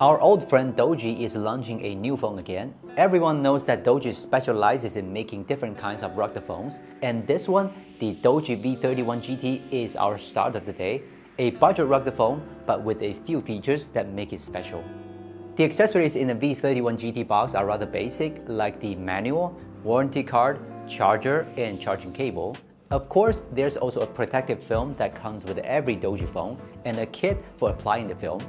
Our old friend DOOGEE is launching a new phone again. Everyone knows that DOOGEE specializes in making different kinds of rugged phones, and this one, the DOOGEE V31 GT, is our start of the day, a budget rugged phone but with a few features that make it special. The accessories in the V31 GT box are rather basic, like the manual, warranty card, charger, and charging cable. Of course, there's also a protective film that comes with every DOOGEE phone and a kit for applying the film.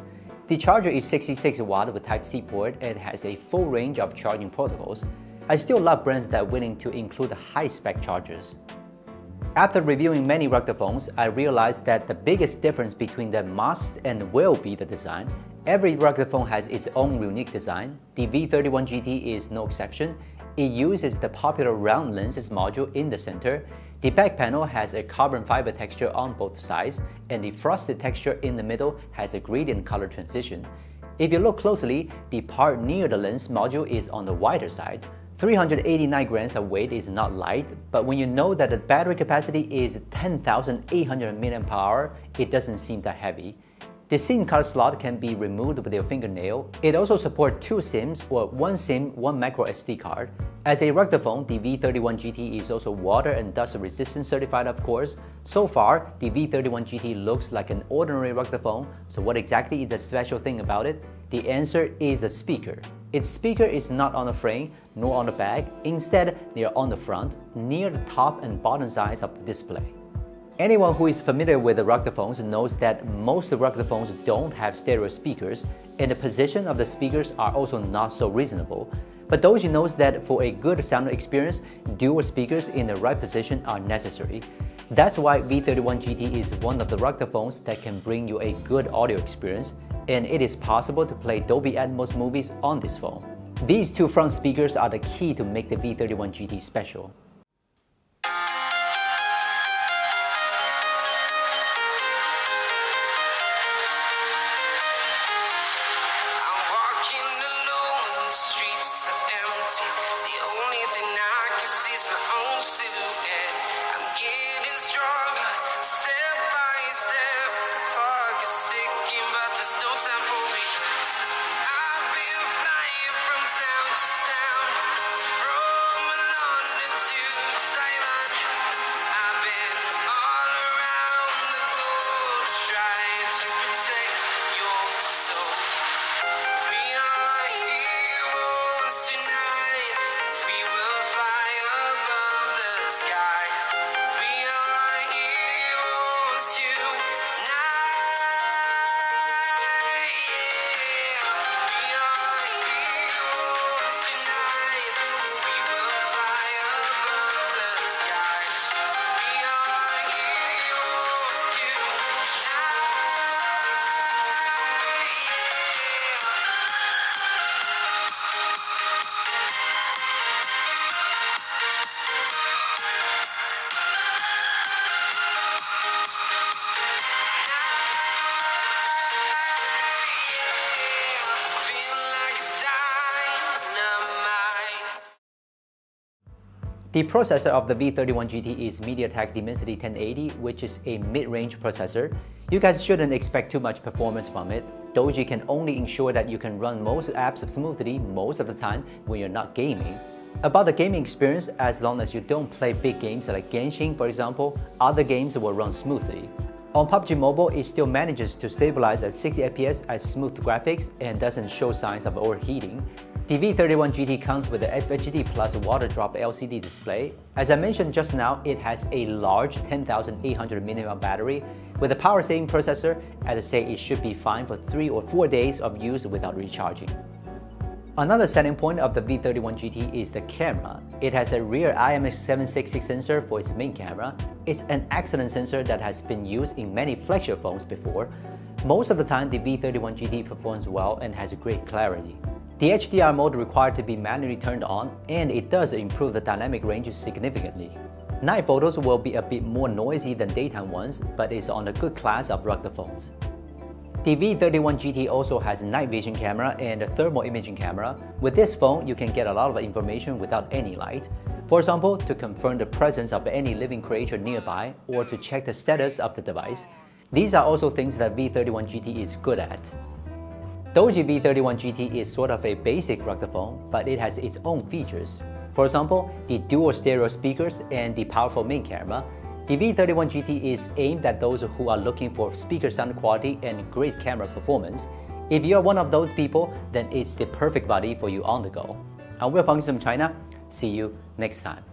The charger is 66 watt with Type-C port and has a full range of charging protocols. I still love brands that are willing to include high-spec chargers. After reviewing many rugged phones, I realized that the biggest difference between them must and will be the design. Every rugged phone has its own unique design. The V31 GT is no exception. It uses the popular round lenses module in the center. The back panel has a carbon fiber texture on both sides, and the frosted texture in the middle has a gradient color transition. If you look closely, the part near the lens module is on the wider side. 389 grams of weight is not light, but when you know that the battery capacity is 10,800 mAh, it doesn't seem that heavy. The SIM card slot can be removed with your fingernail. It also supports 2 SIMs or 1 SIM, 1 micro SD card. As a rugged phone, the V31 GT is also water and dust resistant certified, of course. So far, the V31 GT looks like an ordinary rugged phone, so what exactly is the special thing about it? The answer is the speaker. Its speaker is not on the frame nor on the back. Instead, they are on the front, near the top and bottom sides of the display. Anyone who is familiar with the rugged phones knows that most rugged phones don't have stereo speakers, and the position of the speakers are also not so reasonable. But DOOGEE knows that for a good sound experience, dual speakers in the right position are necessary. That's why V31 GT is one of the rugged phones that can bring you a good audio experience, and it is possible to play Dolby Atmos movies on this phone. These 2 front speakers are the key to make the V31 GT special. The processor of the V31 GT is MediaTek Dimensity 1080, which is a mid-range processor. You guys shouldn't expect too much performance from it. DOOGEE can only ensure that you can run most apps smoothly most of the time when you're not gaming. About the gaming experience, as long as you don't play big games like Genshin, for example, other games will run smoothly. On PUBG Mobile, it still manages to stabilize at 60 FPS at smooth graphics and doesn't show signs of overheating. The V31 GT comes with a FHD plus water drop LCD display. As I mentioned just now, it has a large 10,800 mAh battery. With a power-saving processor, I'd say it should be fine for 3 or 4 days of use without recharging. Another selling point of the V31 GT is the camera. It has a rear IMX766 sensor for its main camera. It's an excellent sensor that has been used in many flagship phones before. Most of the time, the V31 GT performs well and has great clarity. The HDR mode required to be manually turned on, and it does improve the dynamic range significantly. Night photos will be a bit more noisy than daytime ones, but it's on a good class of rugged phones. The V31 GT also has night vision camera and a thermal imaging camera. With this phone, you can get a lot of information without any light. For example, to confirm the presence of any living creature nearby or to check the status of the device. These are also things that V31 GT is good at. DOOGEE V31 GT is sort of a basic rectophone, but it has its own features. For example, the dual stereo speakers and the powerful main camera. The V31 GT is aimed at those who are looking for speaker sound quality and great camera performance. If you're one of those people, then it's the perfect body for you on the go. I'm Will from Gizmochina. See you next time.